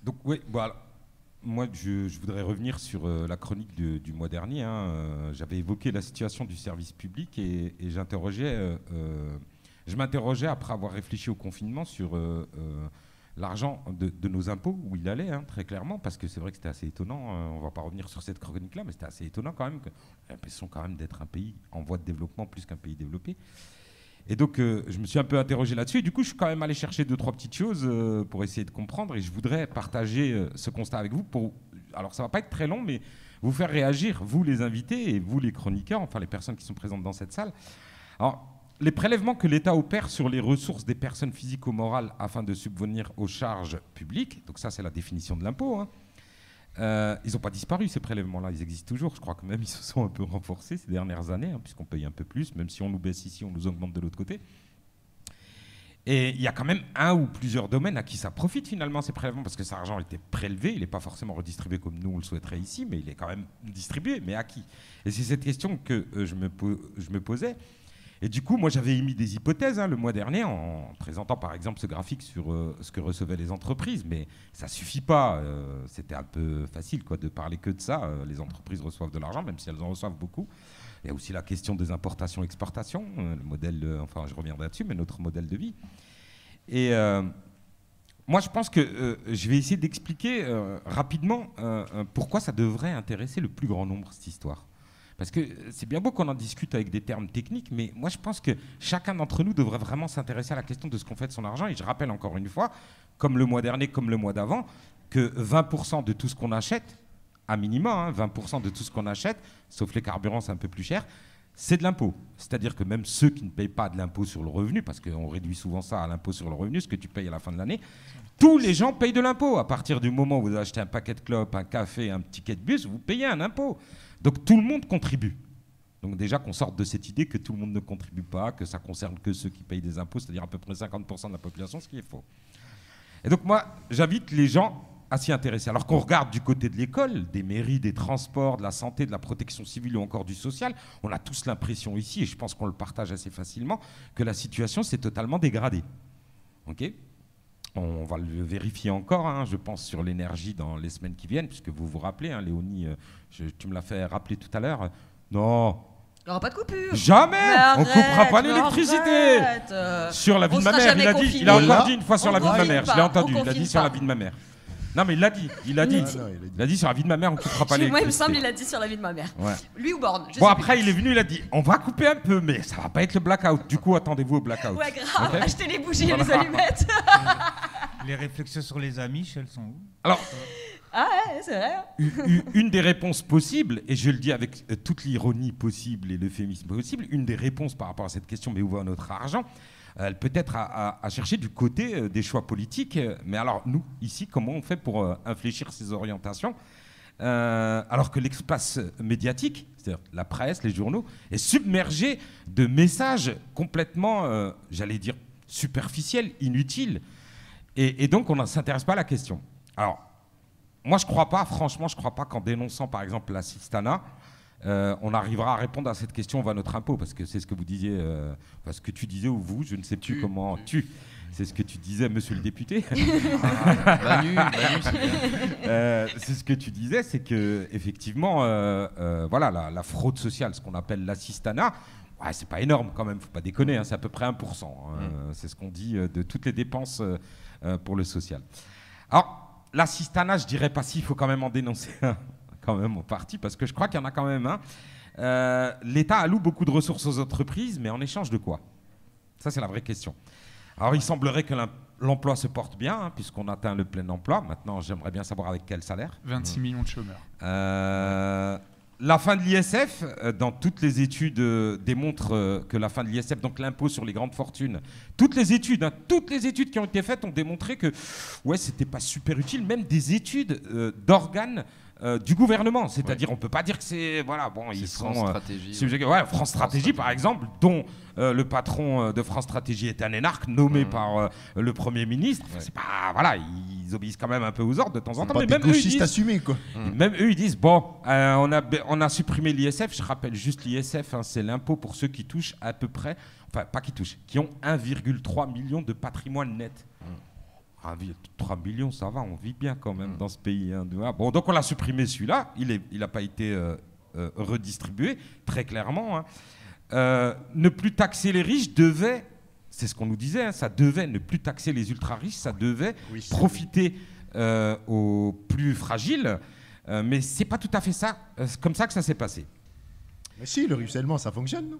Donc oui, voilà. Moi, je voudrais revenir sur la chronique du mois dernier. J'avais évoqué la situation du service public et je m'interrogeais après avoir réfléchi au confinement sur l'argent de nos impôts, où il allait, très clairement, parce que c'est vrai que c'était assez étonnant. On ne va pas revenir sur cette chronique-là, mais c'était assez étonnant quand même. Que, j'ai l'impression quand même d'être un pays en voie de développement plus qu'un pays développé. Et donc, je me suis un peu interrogé là-dessus. Et du coup, je suis quand même allé chercher 2-3 petites choses pour essayer de comprendre. Et je voudrais partager ce constat avec vous. Alors, ça ne va pas être très long, mais vous faire réagir, vous les invités et vous les chroniqueurs, enfin les personnes qui sont présentes dans cette salle. Alors, les prélèvements que l'État opère sur les ressources des personnes physiques-morales afin de subvenir aux charges publiques, donc ça, c'est la définition de l'impôt, ils n'ont pas disparu, ces prélèvements-là, ils existent toujours. Je crois que même ils se sont un peu renforcés ces dernières années, puisqu'on paye un peu plus, même si on nous baisse ici, on nous augmente de l'autre côté. Et il y a quand même un ou plusieurs domaines à qui ça profite finalement, ces prélèvements, parce que cet argent a été prélevé, il n'est pas forcément redistribué comme nous on le souhaiterait ici, mais il est quand même distribué, mais à qui? Et c'est cette question que je me posais. Et du coup, moi, j'avais émis des hypothèses le mois dernier en présentant, par exemple, ce graphique sur ce que recevaient les entreprises. Mais ça ne suffit pas. C'était un peu facile de parler que de ça. Les entreprises reçoivent de l'argent, même si elles en reçoivent beaucoup. Il y a aussi la question des importations-exportations. Le modèle, enfin, je reviendrai là-dessus, mais notre modèle de vie. Et moi, je pense que je vais essayer d'expliquer rapidement pourquoi ça devrait intéresser le plus grand nombre, cette histoire. Parce que c'est bien beau qu'on en discute avec des termes techniques, mais moi je pense que chacun d'entre nous devrait vraiment s'intéresser à la question de ce qu'on fait de son argent. Et je rappelle encore une fois, comme le mois dernier, comme le mois d'avant, que 20% de tout ce qu'on achète, à minima, 20% de tout ce qu'on achète, sauf les carburants, c'est un peu plus cher, c'est de l'impôt. C'est-à-dire que même ceux qui ne payent pas de l'impôt sur le revenu, parce qu'on réduit souvent ça à l'impôt sur le revenu, ce que tu payes à la fin de l'année, tous les gens payent de l'impôt. À partir du moment où vous achetez un paquet de clopes, un café, un ticket de bus, vous payez un impôt. Donc tout le monde contribue. Donc déjà qu'on sorte de cette idée que tout le monde ne contribue pas, que ça concerne que ceux qui payent des impôts, c'est-à-dire à peu près 50% de la population, ce qui est faux. Et donc moi, j'invite les gens à s'y intéresser. Alors qu'on regarde du côté de l'école, des mairies, des transports, de la santé, de la protection civile ou encore du social, on a tous l'impression ici, et je pense qu'on le partage assez facilement, que la situation s'est totalement dégradée. Ok ? On va le vérifier encore, je pense, sur l'énergie dans les semaines qui viennent, puisque vous vous rappelez, Léonie, tu me l'as fait rappeler tout à l'heure. Non. Il n'y aura pas de coupure. Jamais. On ne coupera pas l'électricité. Sur la vie de ma mère, il a encore dit une fois sur la vie de ma mère. Je l'ai entendu, il a dit sur la vie de ma mère. Non, mais il l'a dit. Il a dit sur la vie de ma mère, on ne coupera pas l'électricité. Moi, il me semble, il a dit sur la vie de ma mère. Ouais. Lui ou Borne. Bon, après, il est venu, il a dit on va couper un peu, mais ça ne va pas être le blackout. Du coup, attendez-vous au blackout. Ouais, grave. Okay. Achetez les bougies et voilà. les allumettes. Les réflexions sur les Amish, elles sont où? Alors. Ah ouais, c'est vrai. Une des réponses possibles, et je le dis avec toute l'ironie possible et l'euphémisme possible, une des réponses par rapport à cette question, mais où va notre argent, elle peut être à chercher du côté des choix politiques. Mais alors, nous, ici, comment on fait pour infléchir ces orientations alors que l'espace médiatique, c'est-à-dire la presse, les journaux, est submergé de messages complètement, j'allais dire, superficiels, inutiles. Et donc, on ne s'intéresse pas à la question. Alors, moi, je crois pas, franchement, je crois pas qu'en dénonçant, par exemple, l'assistanat, on arrivera à répondre à cette question, on va notre impôt, parce que c'est ce que vous disiez, ce que tu disais, ou vous, je ne sais plus comment, c'est ce que tu disais, monsieur le député. Manu, c'est ce que tu disais, c'est que effectivement, voilà, la fraude sociale, ce qu'on appelle l'assistanat, ouais, c'est pas énorme quand même, faut pas déconner, c'est à peu près 1%. C'est ce qu'on dit de toutes les dépenses pour le social. Alors, l'assistanat, je dirais pas si, il faut quand même en dénoncer un, quand même en partie, parce que je crois qu'il y en a quand même un. L'État alloue beaucoup de ressources aux entreprises, mais en échange de quoi? Ça, c'est la vraie question. Alors, il semblerait que l'emploi se porte bien, puisqu'on atteint le plein emploi. Maintenant, j'aimerais bien savoir avec quel salaire. 26 millions de chômeurs. La fin de l'ISF, dans toutes les études, démontre que la fin de l'ISF, donc l'impôt sur les grandes fortunes, toutes les études qui ont été faites ont démontré que ouais, c'était pas super utile, même des études d'organes du gouvernement. C'est-à-dire, on peut pas dire que c'est... Voilà, bon, ils sont... France Stratégie. France Stratégie, par exemple, dont le patron de France Stratégie est un énarque nommé par le Premier ministre. Enfin, c'est pas... Voilà, ils obéissent quand même un peu aux ordres de temps en temps. Mais même eux, ils disent... assumés, quoi. Même eux, ils disent, bon, on a supprimé l'ISF. Je rappelle juste l'ISF, c'est l'impôt pour ceux qui touchent à peu près... Enfin, pas qui touchent, qui ont 1,3 million de patrimoine net. 3 millions, ça va, on vit bien quand même dans ce pays. Hein. Bon, donc on l'a supprimé celui-là, il n'a pas été redistribué, très clairement. Hein. Ne plus taxer les riches devait, c'est ce qu'on nous disait, hein, ça devait ne plus taxer les ultra-riches, ça devait profiter aux plus fragiles, mais c'est pas tout à fait ça, comme ça que ça s'est passé. Mais si, le ruissellement, ça fonctionne, non?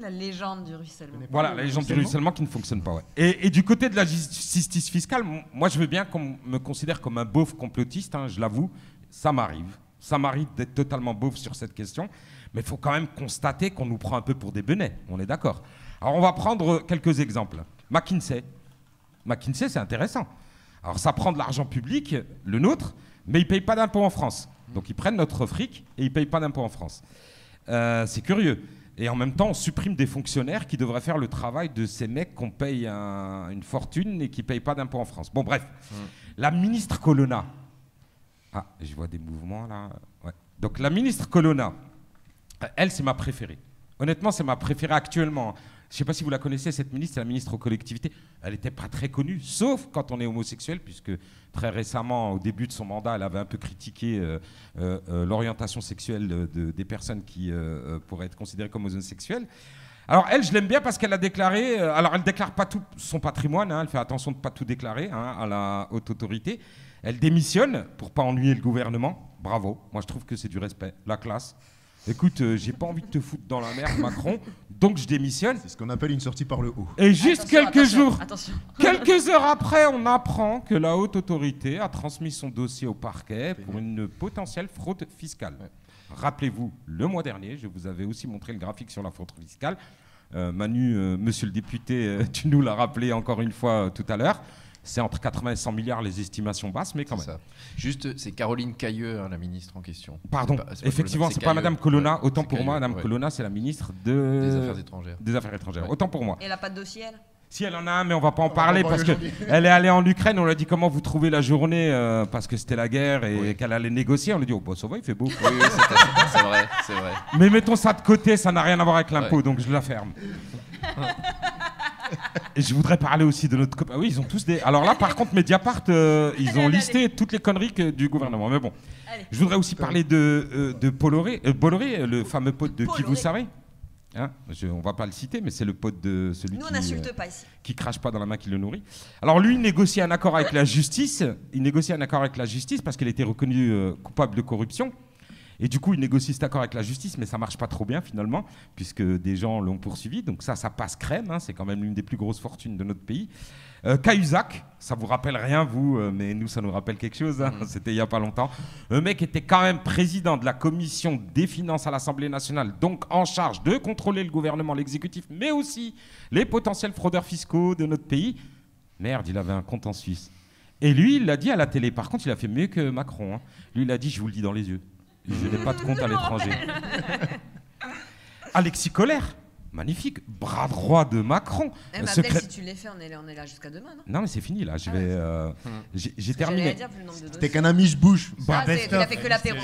La légende du ruissellement. Voilà, la légende du ruissellement qui ne fonctionne pas. Ouais. Et du côté de la justice fiscale, moi je veux bien qu'on me considère comme un beauf complotiste, hein, je l'avoue, ça m'arrive. Ça m'arrive d'être totalement beauf sur cette question, mais il faut quand même constater qu'on nous prend un peu pour des benets, on est d'accord. Alors on va prendre quelques exemples. McKinsey, c'est intéressant. Alors ça prend de l'argent public, le nôtre, mais ils ne payent pas d'impôts en France. Donc ils prennent notre fric et ils ne payent pas d'impôts en France. C'est curieux. Et en même temps, on supprime des fonctionnaires qui devraient faire le travail de ces mecs qu'on paye une fortune et qui ne payent pas d'impôts en France. Bon, bref. La ministre Colonna. Ah, je vois des mouvements là. Ouais. Donc, la ministre Colonna, elle, c'est ma préférée. Honnêtement, c'est ma préférée actuellement. Je ne sais pas si vous la connaissez, cette ministre, c'est la ministre aux collectivités. Elle n'était pas très connue, sauf quand on est homosexuel, puisque très récemment, au début de son mandat, elle avait un peu critiqué l'orientation sexuelle des personnes qui pourraient être considérées comme homosexuelles. Alors elle, je l'aime bien parce qu'elle a déclaré, alors elle ne déclare pas tout son patrimoine, hein, elle fait attention de ne pas tout déclarer hein, à la haute autorité. Elle démissionne pour ne pas ennuyer le gouvernement. Bravo, moi je trouve que c'est du respect, la classe. Écoute, j'ai pas envie de te foutre dans la merde, Macron, donc je démissionne. C'est ce qu'on appelle une sortie par le haut. Et juste Attention. quelques heures après, on apprend que la haute autorité a transmis son dossier au parquet pour une potentielle fraude fiscale. Ouais. Rappelez-vous, le mois dernier, je vous avais aussi montré le graphique sur la fraude fiscale. Manu, monsieur le député, tu nous l'as rappelé encore une fois tout à l'heure. C'est entre 80 et 100 milliards les estimations basses, mais quand même. Ça. Juste, c'est Caroline Cailleux, hein, la ministre en question. Pardon, effectivement, c'est pas Madame Colonna. Autant pour moi, Madame ouais. Colonna, c'est la ministre des Affaires étrangères. Des Affaires étrangères. Ouais. Autant pour moi. Et elle n'a pas de dossier, elle? Si, elle en a un, mais on va pas en parler parce qu'elle est allée en Ukraine. On lui a dit comment vous trouvez la journée parce que c'était la guerre et qu'elle allait négocier. On lui a dit oh, bah, ça va, il fait beau. Oui, c'est vrai, c'est vrai. Mais mettons ça de côté, ça n'a rien à voir avec l'impôt, donc je la ferme. Et je voudrais parler aussi de notre copain. Ah oui, ils ont tous des. Alors là, par contre, Mediapart, ils ont listé toutes les conneries du gouvernement. Mais bon, je voudrais aussi parler de Bolloré, le fameux pote de Qui vous savez. Hein, on va pas le citer, mais c'est le pote de celui qui crache pas dans la main qui le nourrit. Alors lui, il négocie un accord avec la justice. Il négocie un accord avec la justice parce qu'il a été reconnu coupable de corruption. Et du coup, il négocie cet accord avec la justice, mais ça marche pas trop bien finalement, puisque des gens l'ont poursuivi. Donc ça passe crème. Hein, c'est quand même l'une des plus grosses fortunes de notre pays. Cahuzac, ça vous rappelle rien, vous, mais nous, ça nous rappelle quelque chose. Hein, c'était il y a pas longtemps. Un mec était quand même président de la commission des finances à l'Assemblée nationale, donc en charge de contrôler le gouvernement, l'exécutif, mais aussi les potentiels fraudeurs fiscaux de notre pays. Merde, il avait un compte en Suisse. Et lui, il l'a dit à la télé. Par contre, il a fait mieux que Macron. Hein. Lui, il a dit, je vous le dis dans les yeux. Je n'ai pas de compte à l'étranger. Alexis Colère, magnifique, bras droit de Macron. Si tu l'es fait, on est là jusqu'à demain, non? Non, mais c'est fini, là. J'ai terminé. C'était qu'un amiche-bouche. Il a fait que l'apéro.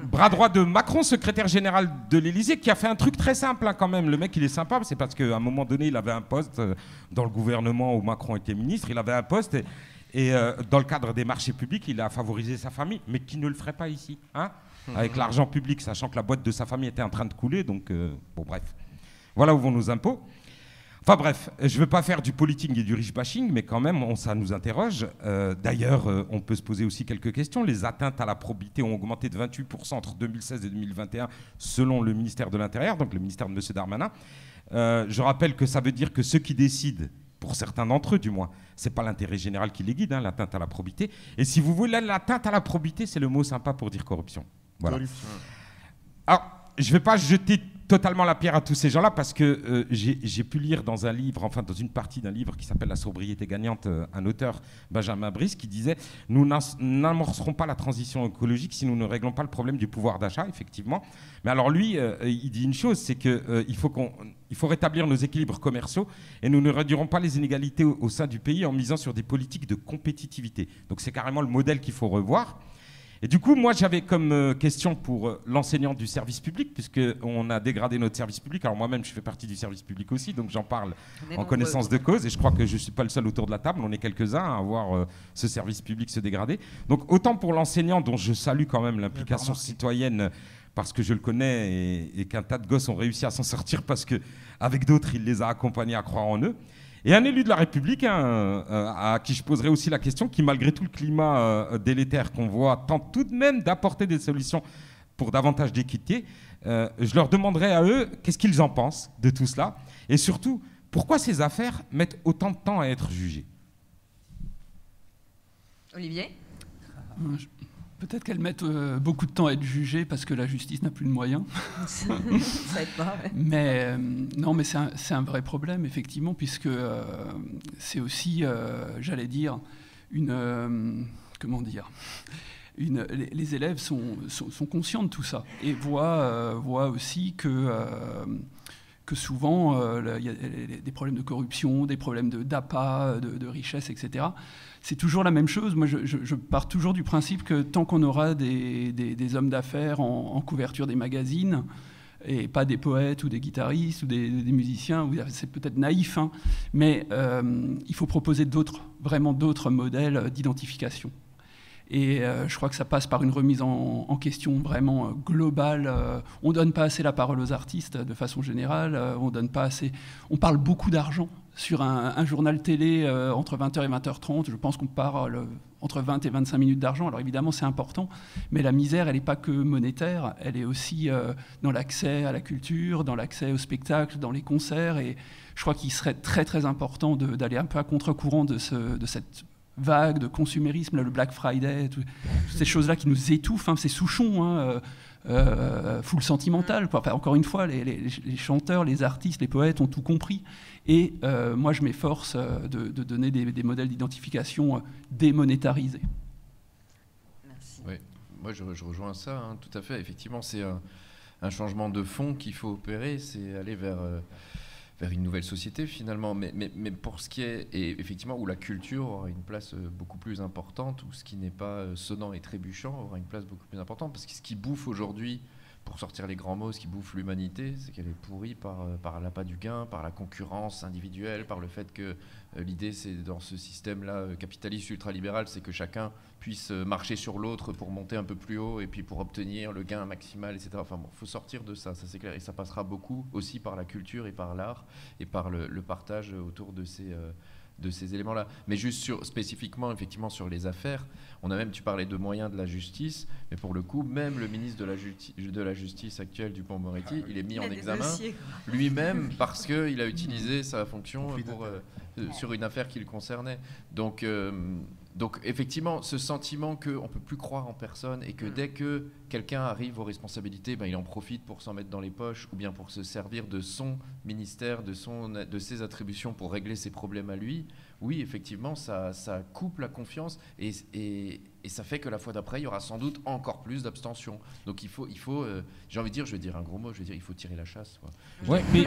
Bras droit de Macron, secrétaire général de l'Élysée, qui a fait un truc très simple, hein, quand même. Le mec, il est sympa, c'est parce qu'à un moment donné, il avait un poste dans le gouvernement où Macron était ministre. Il avait un poste... Et dans le cadre des marchés publics, il a favorisé sa famille, mais qui ne le ferait pas ici, hein, avec l'argent public, sachant que la boîte de sa famille était en train de couler. Donc, bon, bref. Voilà où vont nos impôts. Enfin bref, je ne veux pas faire du politique et du rich bashing, mais quand même, ça nous interroge. D'ailleurs, on peut se poser aussi quelques questions. Les atteintes à la probité ont augmenté de 28% entre 2016 et 2021, selon le ministère de l'Intérieur, donc le ministère de M. Darmanin. Je rappelle que ça veut dire que ceux qui décident, pour certains d'entre eux du moins, c'est pas l'intérêt général qui les guide, hein, l'atteinte à la probité. Et si vous voulez, l'atteinte à la probité, c'est le mot sympa pour dire corruption. Voilà. Alors, je vais pas jeter totalement la pierre à tous ces gens-là parce que j'ai pu lire dans un livre, enfin dans une partie d'un livre qui s'appelle La sobriété gagnante, un auteur, Benjamin Brice, qui disait « Nous n'amorcerons pas la transition écologique si nous ne réglons pas le problème du pouvoir d'achat », effectivement. Mais alors lui, il dit une chose, c'est qu'il faut rétablir nos équilibres commerciaux et nous ne réduirons pas les inégalités au sein du pays en misant sur des politiques de compétitivité. Donc c'est carrément le modèle qu'il faut revoir. Et du coup, moi, j'avais comme question pour l'enseignant du service public, puisqu'on a dégradé notre service public. Alors moi-même, je fais partie du service public aussi, donc j'en parle en connaissance de cause. Et je crois que je ne suis pas le seul autour de la table. On est quelques-uns à voir ce service public se dégrader. Donc autant pour l'enseignant, dont je salue quand même l'implication citoyenne, parce que je le connais et qu'un tas de gosses ont réussi à s'en sortir parce qu'avec d'autres, il les a accompagnés à croire en eux. Et un élu de la République, à qui je poserai aussi la question, qui malgré tout le climat délétère qu'on voit, tente tout de même d'apporter des solutions pour davantage d'équité. Je leur demanderai à eux qu'est-ce qu'ils en pensent de tout cela. Et surtout, pourquoi ces affaires mettent autant de temps à être jugées. Olivier ? Peut-être qu'elles mettent beaucoup de temps à être jugées parce que la justice n'a plus de moyens. Ça aide pas, ouais. Mais non, mais c'est un vrai problème, effectivement, puisque c'est aussi, j'allais dire, comment dire, les élèves sont conscients de tout ça et voient aussi que souvent, il y a des problèmes de corruption, des problèmes d'appât, de richesse, etc. C'est toujours la même chose. Moi, je pars toujours du principe que tant qu'on aura des hommes d'affaires en couverture des magazines, et pas des poètes ou des guitaristes ou des musiciens, c'est peut-être naïf, hein, mais il faut proposer vraiment d'autres modèles d'identification. Et je crois que ça passe par une remise en question vraiment globale. On ne donne pas assez la parole aux artistes de façon générale. On parle beaucoup d'argent sur un journal télé entre 20h et 20h30. Je pense qu'on parle entre 20 et 25 minutes d'argent. Alors évidemment, c'est important, mais la misère, elle n'est pas que monétaire. Elle est aussi dans l'accès à la culture, dans l'accès au spectacle, dans les concerts. Et je crois qu'il serait très, très important d'aller un peu à contre-courant de cette vague de consumérisme, le Black Friday, toutes ces choses-là qui nous étouffent, hein, ces Souchon, full sentimental, quoi. Enfin, encore une fois, les chanteurs, les artistes, les poètes ont tout compris. Et moi, je m'efforce de donner des modèles d'identification démonétarisés. Merci. Oui, moi je rejoins ça, hein, tout à fait. Effectivement, c'est un changement de fond qu'il faut opérer, c'est aller vers une nouvelle société finalement, mais pour ce qui est, et effectivement, où la culture aura une place beaucoup plus importante, où ce qui n'est pas sonnant et trébuchant aura une place beaucoup plus importante, parce que ce qui bouffe aujourd'hui, pour sortir les grands mots, ce qui bouffe l'humanité, c'est qu'elle est pourrie par l'appât du gain, par la concurrence individuelle, par le fait que l'idée, c'est dans ce système-là capitaliste ultralibéral, c'est que chacun puisse marcher sur l'autre pour monter un peu plus haut et puis pour obtenir le gain maximal, etc. Enfin bon, faut sortir de ça c'est clair. Et ça passera beaucoup aussi par la culture et par l'art et par le partage autour de ces éléments-là. Mais juste spécifiquement, effectivement, sur les affaires, tu parlais de moyens de la justice, mais pour le coup, même le ministre de la Justice actuel, Dupond-Moretti, il est mis en examen lui-même parce qu'il a utilisé sa fonction sur une affaire qui le concernait. Donc effectivement, ce sentiment qu'on ne peut plus croire en personne et que dès que quelqu'un arrive aux responsabilités, il en profite pour s'en mettre dans les poches ou bien pour se servir de son ministère, de ses attributions pour régler ses problèmes à lui, oui, effectivement, ça coupe la confiance et ça fait que la fois d'après, il y aura sans doute encore plus d'abstention. Donc il faut j'ai envie de dire, je vais dire un gros mot, il faut tirer la chasse. Ouais, mais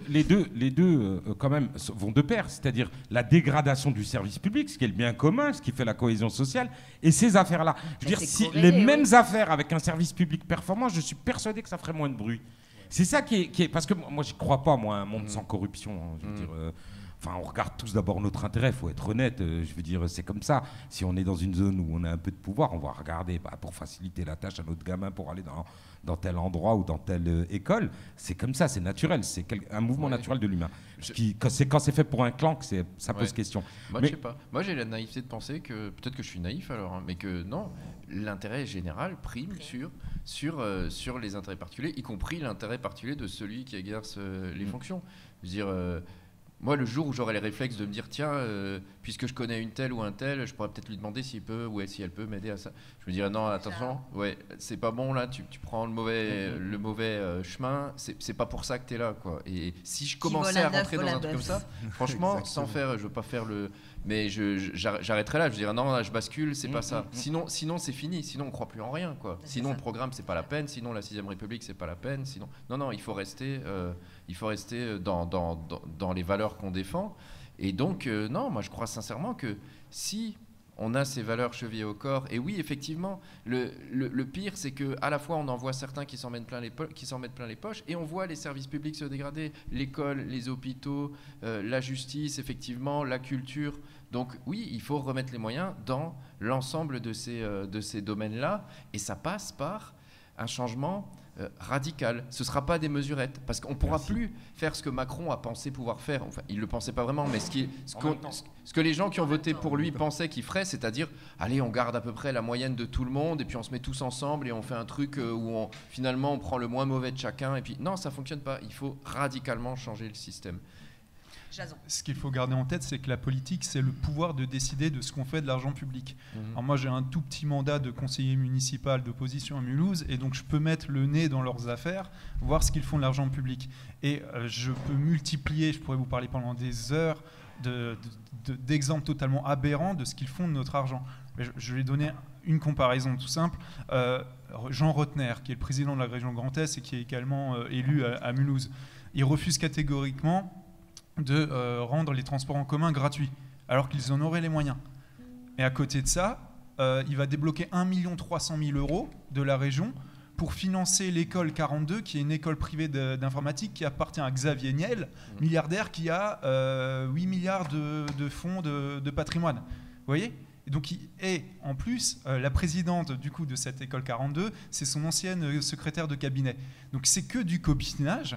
les deux quand même vont de pair, c'est-à-dire la dégradation du service public, ce qui est le bien commun, ce qui fait la cohésion sociale, et ces affaires-là. Je veux dire, si les mêmes affaires avec un service public performant, je suis persuadé que ça ferait moins de bruit. C'est ça qui est parce que moi, je ne crois pas, moi, à un monde sans corruption. Hein, je veux dire, on regarde tous d'abord notre intérêt, il faut être honnête. Je veux dire, c'est comme ça. Si on est dans une zone où on a un peu de pouvoir, on va regarder pour faciliter la tâche à notre gamin pour aller dans tel endroit ou dans telle école. C'est comme ça, c'est naturel. C'est un mouvement naturel de l'humain. Quand c'est fait pour un clan, que ça pose question. Moi, je sais pas. Moi, j'ai la naïveté de penser que, peut-être que je suis naïf alors, hein, mais que non, l'intérêt général prime sur les intérêts particuliers, y compris l'intérêt particulier de celui qui exerce les fonctions. Je veux dire... Moi, le jour où j'aurai les réflexes de me dire, tiens, puisque je connais une telle ou un tel, je pourrais peut-être lui demander s'il peut ou si elle peut m'aider à ça. Je me dirais, non, attention, c'est pas bon là, tu prends le mauvais chemin, c'est pas pour ça que t'es là, quoi. Et si je commençais à rentrer dans un truc comme ça, franchement, sans faire, je veux pas faire mais j'arrêterai là, je dirais, non, là, je bascule, c'est pas ça. Sinon, c'est fini, sinon on croit plus en rien, quoi. Sinon, le programme, c'est pas la peine, sinon la 6ème République, c'est pas la peine, sinon... Non, il faut rester dans les valeurs qu'on défend. Et donc, non, moi je crois sincèrement que si on a ces valeurs chevillées au corps. Et oui, effectivement, le pire, c'est qu'à la fois, on en voit certains qui s'en mettent plein les poches, et on voit les services publics se dégrader, l'école, les hôpitaux, la justice, effectivement, la culture. Donc oui, il faut remettre les moyens dans l'ensemble de ces domaines-là, et ça passe par un changement radical. Ce ne sera pas des mesurettes, parce qu'on ne pourra plus faire ce que Macron a pensé pouvoir faire. Enfin, il ne le pensait pas vraiment, mais ce que les gens qui ont voté pour lui pensaient qu'il ferait, c'est-à-dire, allez, on garde à peu près la moyenne de tout le monde, et puis on se met tous ensemble, et on fait un truc où finalement on prend le moins mauvais de chacun, et puis non, ça ne fonctionne pas. Il faut radicalement changer le système. Jason. Ce qu'il faut garder en tête, c'est que la politique, c'est le pouvoir de décider de ce qu'on fait de l'argent public. Alors moi, j'ai un tout petit mandat de conseiller municipal d'opposition à Mulhouse, et donc je peux mettre le nez dans leurs affaires, voir ce qu'ils font de l'argent public. Et je peux multiplier, je pourrais vous parler pendant des heures d'exemples totalement aberrants de ce qu'ils font de notre argent. Mais je vais donner une comparaison tout simple. Jean Rotner, qui est le président de la région Grand Est et qui est également élu à Mulhouse, il refuse catégoriquement de rendre les transports en commun gratuits, alors qu'ils en auraient les moyens. Et à côté de ça, il va débloquer 1 300 000 € de la région pour financer l'école 42, qui est une école privée d'informatique qui appartient à Xavier Niel, milliardaire qui a 8 milliards de fonds de patrimoine. Vous voyez ? Et donc, et en plus, la présidente du coup de cette école 42, c'est son ancienne secrétaire de cabinet. Donc c'est que du copinage.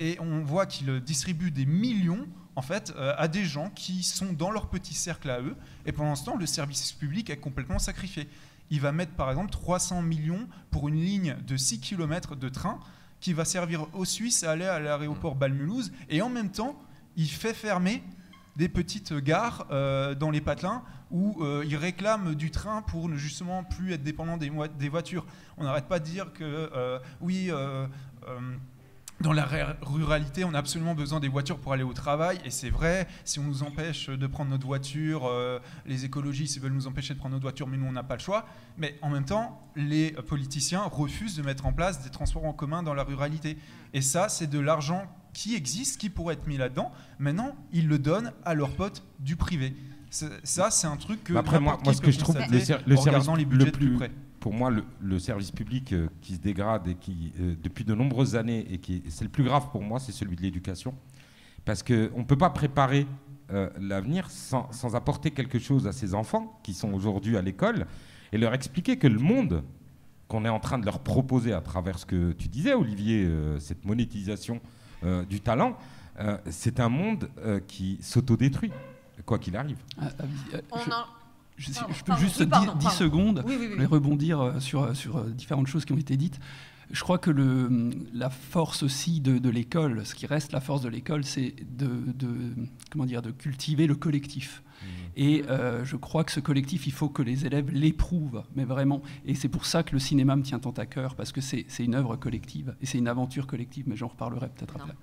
Et on voit qu'il distribue des millions en fait, à des gens qui sont dans leur petit cercle à eux, et pendant ce temps, le service public est complètement sacrifié. Il va mettre par exemple 300 millions pour une ligne de 6 km de train qui va servir aux Suisses à aller à l'aéroport Bâle-Mulhouse, et en même temps, il fait fermer des petites gares dans les patelins où ils réclament du train pour ne justement plus être dépendant des voitures. On n'arrête pas de dire que dans la ruralité, on a absolument besoin des voitures pour aller au travail, et c'est vrai, si on nous empêche de prendre notre voiture, les écologistes veulent nous empêcher de prendre notre voiture, mais nous on n'a pas le choix. Mais en même temps, les politiciens refusent de mettre en place des transports en commun dans la ruralité. Et ça, c'est de l'argent qui existe, qui pourrait être mis là-dedans. Maintenant, ils le donnent à leurs potes du privé. Ça, c'est un truc que après, moi, ce que je trouve le service les budgets de plus près. Pour moi, le service public qui se dégrade et qui, depuis de nombreuses années, et c'est le plus grave pour moi, c'est celui de l'éducation. Parce qu'on ne peut pas préparer l'avenir sans apporter quelque chose à ces enfants qui sont aujourd'hui à l'école et leur expliquer que le monde qu'on est en train de leur proposer à travers ce que tu disais, Olivier, cette monétisation du talent, c'est un monde qui s'autodétruit, quoi qu'il arrive. Je peux juste 10 secondes, je vais rebondir sur différentes choses qui ont été dites. Je crois que la force aussi de l'école, ce qui reste la force de l'école, c'est de cultiver le collectif. Et je crois que ce collectif, il faut que les élèves l'éprouvent, mais vraiment. Et c'est pour ça que le cinéma me tient tant à cœur, parce que c'est une œuvre collective, et c'est une aventure collective, mais j'en reparlerai peut-être après.